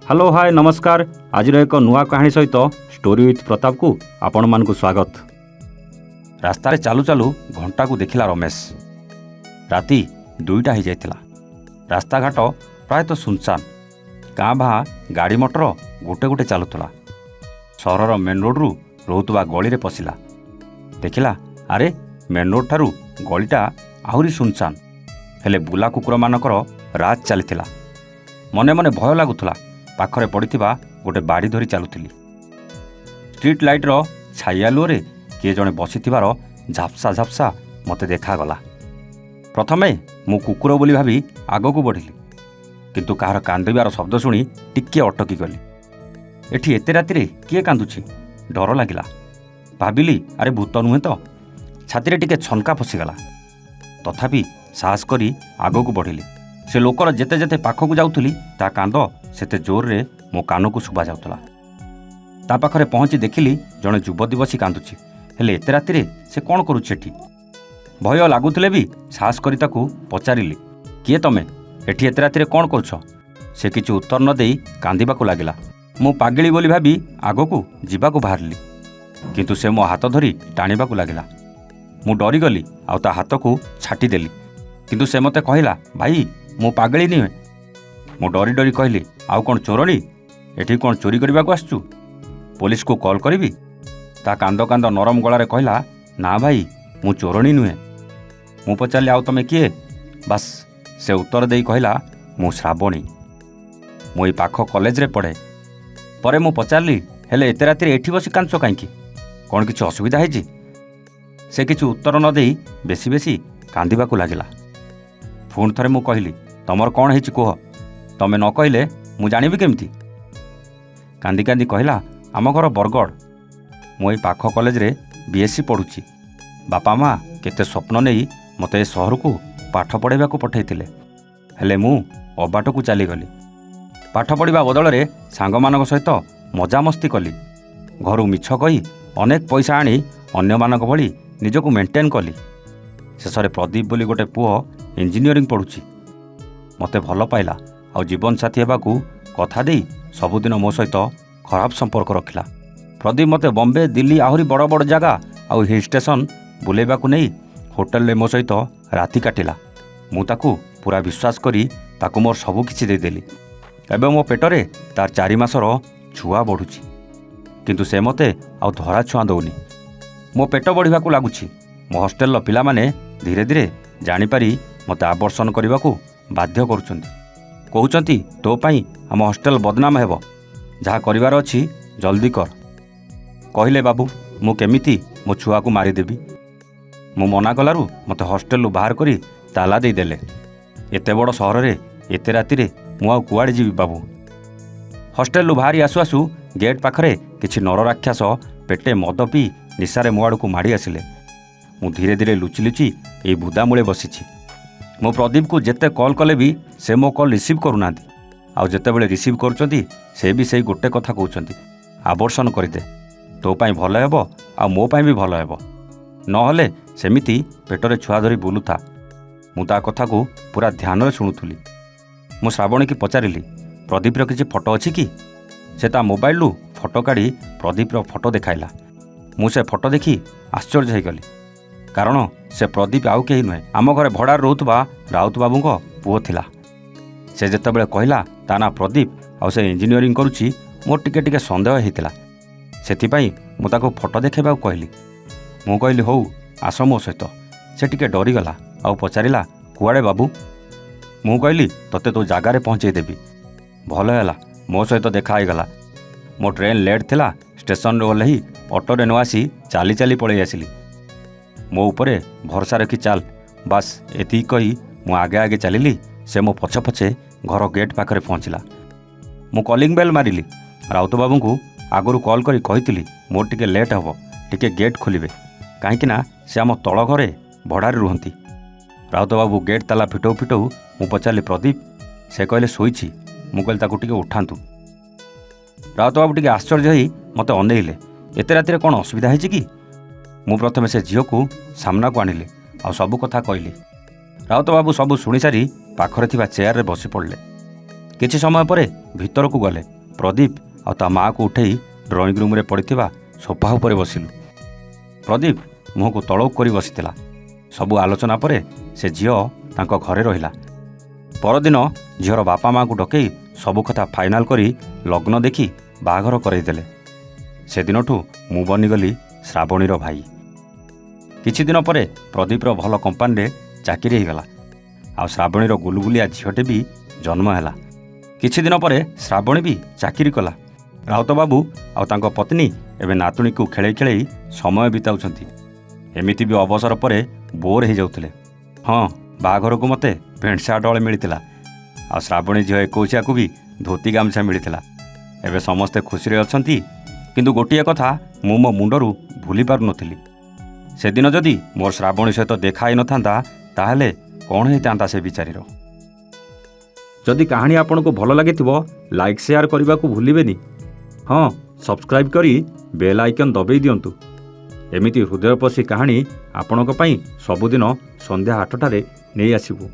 Hello hi नमस्कार। आज एक नुआ कहानी सहित स्टोरी विथ प्रताप को आपण मानकु स्वागत। रास्तार चालू चालू घंटा को देखिला रमेश। राति 2टा हो जाइतिला। रास्ता घाट प्रायतः सुनसान। गाँ भा गाड़ी मोटर गोटे गोटे चलुला। सहरर मेन रोड रु रोहुतबा गली रे पशिला। देखिला अरे मेन रोड ठारू गलीटा आहुरी सुनसान। हेले बुला कुकुर मानकर राज चलीथिला। मने मने भय लागुथला। पाखरे पड़िथिबा गोटे बाड़ी धरी चलुथिली। स्ट्रीट लाइटर छाइयालुरे किए जड़े बसीथिबार झापसा झापसा मते देखागला। प्रथमे मु कुकुर बोली भाबी आगकू बढ़िली, किंतु कहार कांदिबार शब्द शुणी टिके अटकी गली। एठी एते रातिरे किए कांदुछि? डर लागिला। भाबिली अरे भूत नुहे तो। छाती टिके छनका फसीगला। तथापि साहस करी आगकू बढ़िली। से लोकर जेते जेते पाखकू जाउथुली ता कांद सेते जोर रे मो कानकू शुभा जाउतला। ता पाखरे पहुंची देखिली जणे युवती बसी कांदुछि। हेले एते रातिरे से कोन करूछि एठी? भय लागुथिले भी साहस करी ताकू पचारिली, किए तमे एठी एते रातिरे कोन करूछ? से किछि उत्तर न देई कांदिबाकू लागिला। मु पागली बोली भाबी आगकू जिबाकू बाहरली, किंतु से मो हाथ धरी टाणीबाकू लागिला। मु डरी गली आ ता हाथकू छाटी देली, किंतु से मते कहिला भाई मु पागली नुहे। मु डरी डरी कहली आउ कौन चोरणी? एठी कौन चोरी करने को आसचु? पुलिस को कॉल करी? ता कांद कांद नरम गलारे कहला ना भाई मु चोरणी नुहे। मु पचारि आउ तमे किए? बास से उत्तर देई कहला मु श्रावणी। मु ई पाख कॉलेज रे पढ़े। परे मु पचारली हेले एते राति एठी बसी कांच काईकी? कौन किछि असुविधा हैछि? से किछि उत्तर न देई बेसी बेसी कांदिबाकू लागिला। पुणी थरे मु कहली तमर कौन है कह? तमें न कहले मु जानिबी केमती? कांदी कांदी कहला आम घर बरगढ़। मु पाख कॉलेज रे बीएससी पढ़ुची। बापा माँ केते स्वप्न नहीं मते सहर को पाठ पढ़ाइबा पठाइथिले। हेले मु अबाट को चलीगली। पाठ पढ़ा बदल रे सांग मानक सहित मजामस्ती कली। घर मिछ कही अनेक पैसा आनी अन्य मानक भली निजको मेंटेन कली। शेष प्रदीप बोली गोटे पुओ इंजीनियरिंग पढ़ुची। मते भल पाइला आ जीवन साथी हेबाकू कथा देई सबुदिन मो सहित खराब संपर्क रखिला। प्रदीप मते बॉम्बे दिल्ली आहुरी बड़ बड़ जगह आउ हिल स्टेशन बुलेबाकू नहीं होटल रे मो सहित राति काटिला। मु ताकू पूरा विश्वास करी ताकू मोर सबु किछि दे देली। एबे मो पेटरे तार 4 मासर छुआ बढ़ुची, किंतु से मते आउ धरा छुआ दउनी। मो पेट बढ़िबाकू लागुची। मो हॉस्टेल पिला माने धीरे धीरे जानिपारी मते आवर्षण करने बाध्य करुछंती। कहउछंती तो पाई आम हॉस्टेल बदनाम हेबो। जहाँ करिवार अछि जल्दी कर। कहले बाबू मु केमिति मो छुआ को मारिदेबी? मु मना कलारू मते हॉस्टेल बाहर करी ताला दे देले। एते बड़ सहर रे एते राति रे मु आ कुआडे जीवी बाबू? हॉस्टेल बाहरी आसु आसु गेट पाखरे किछि नर राक्षस पेटे मद पी निशारे मो आड़कू माड़ी आसिले। मु धीरे धीरे लुचि लुचि ए बुदा मूले बसिछि। मो प्रदीप को जेते कॉल कले भी से मो कॉल रिसीव करूना। आउ जेते बेले रिसीव करुचंती से भी सही गोटे कथा कहउचंती आवर्षण करदे। तो पाई भल हेबो आ मो पाई भी भल हेबो। नहले सेमिति पेटरे छुआ धरी बुलुथा। मु ता कथा को पूरा ध्यान रे सुनुथुली। मु श्रावणी की पचारिली प्रदीप रो किछि फोटो अछि कि? से ता मोबाइल लु फोटो काढ़ी प्रदीप रो फोटो देखाइला। मु से फोटो देखी आश्चर्य हो गली, कारण से प्रदीप आउ कहीं नुहे आम घरे भड़ा रोथुबा राउत बाबू को पुओ थिला। से जेतेबेले कहला ता ना प्रदीप आउ से इंजीनियरिंग करुची मोर टिके टिके संदेह हेतिला। सेथिपाई मु ताको फोटो देखेबा कहली। मु कहली हौ आस मो सहित। से टिके डरी गला आउ पचारिला कुआडे बाबू? मु कहली तते तो जगार पहुँचे देबी। भल हैला मो सहित देखा हो गला। मो ट्रेन लेट थिला। स्टेशन रे ओल्ही ऑटो रे न आसी चाली चाली पळै आसिली। मो उपरे भरसा रखी चाल बास एति कही मु आगे आगे चलिली। से मो पछे पछे घर गेट पाखरे पहुँचला। मु कॉलिंग बेल मारिली। राउत बाबू को आगरू कॉल करी कहितिली मोर टिके लेट हबो, टिके गेट खोलिबे, काहींकिना से आम तଳ घरे भड़ारे रुहंती। राउत बाबू गेट ताला फिटौ फिटौ मु पचारिली प्रदीप? से कहले शोइछि। मु कहली ताकू टिके उठांतु। राउत बाबू टिके आश्चर्य होई मते अनेइले। एते रातिरे कोन असुविधा हैछि कि? मु प्रथमे से झील को सामना को आनिली आ सबु कथा कहली। राउत बाबू सबु शुणी सारी पाखरे थिबा चेयर रे बसी पड़ले। किछि समय परे भितर को गले ପ୍ରଦୀପ ଆଉ ତା ମାଆକୁ ଉଠେଇ ଡ୍ରଇଂ ରୁମ୍ରେ ପଡ଼ିଥିବା ସୋଫା ଉପରେ ବସିଲୁ। ପ୍ରଦୀପ ମୁହଁକୁ ତଳକୁ କରି ବସିଥିଲା। ସବୁ ଆଲୋଚନା ପରେ ସେ ଝିଅ ତାଙ୍କ ଘରେ ରହିଲା। ପରଦିନ ଝିଅର ବାପା ମାଆଙ୍କୁ ଡକେଇ ସବୁ କଥା ଫାଇନାଲ କରି ଲଗ୍ନ ଦେଖି ବାହାଘର କରେଇଦେଲେ। ସେଦିନଠୁ ମୁଁ ବନିଗଲି ଶ୍ରାବଣୀର ଭାଇ। କିଛି ଦିନ ପରେ ପ୍ରଦୀପର ଭଲ କମ୍ପାନୀରେ ଚାକିରି ହେଇଗଲା। ଆଉ ଶ୍ରାବଣୀର ଗୁଲୁଗୁଲିଆ ଝିଅଟେ ବି ଜନ୍ମ ହେଲା। କିଛି ଦିନ ପରେ ଶ୍ରାବଣୀ ବି ଚାକିରି କଲା। ରାଉତବାବୁ ଆଉ ତାଙ୍କ ପତ୍ନୀ ଏବେ ନାତୁଣୀକୁ ଖେଳେଇ ଖେଳେଇ ସମୟ ବିତାଉଛନ୍ତି। ଏମିତି ବି ଅବସର ପରେ ବୋର୍ ହେଇଯାଉଥିଲେ। ହଁ, ବାହାଘରକୁ ମୋତେ ପ୍ୟାଣ୍ଟ ସାର୍ଟ ହଳେ ମିଳିଥିଲା। ଆଉ ଶ୍ରାବଣୀ ଝିଅ 21କୁ ବି ଧୋତି ଗାମୁଛା ମିଳିଥିଲା। ଏବେ ସମସ୍ତେ ଖୁସିରେ ଅଛନ୍ତି। କିନ୍ତୁ ଗୋଟିଏ କଥା ମୁଁ ମୋ ମୁଣ୍ଡରୁ ଭୁଲି ପାରୁନଥିଲି। ସେଦିନ ଯଦି ମୋର ଶ୍ରାବଣୀ ସହିତ ଦେଖା ହେଇନଥାନ୍ତା ତାହେଲେ କ'ଣ ହେଇଥାନ୍ତା ସେ ବିଚାରୀର। ଯଦି କାହାଣୀ ଆପଣଙ୍କୁ ଭଲ ଲାଗିଥିବ ଲାଇକ୍ ସେୟାର କରିବାକୁ ଭୁଲିବେନି। ହଁ, ସବସ୍କ୍ରାଇବ୍ କରି ବେଲ୍ ଆଇକନ୍ ଦବେଇ ଦିଅନ୍ତୁ। ଏମିତି ହୃଦୟପୋଷୀ କାହାଣୀ ଆପଣଙ୍କ ପାଇଁ ସବୁଦିନ ସନ୍ଧ୍ୟା 8ଟାରେ ନେଇ ଆସିବୁ।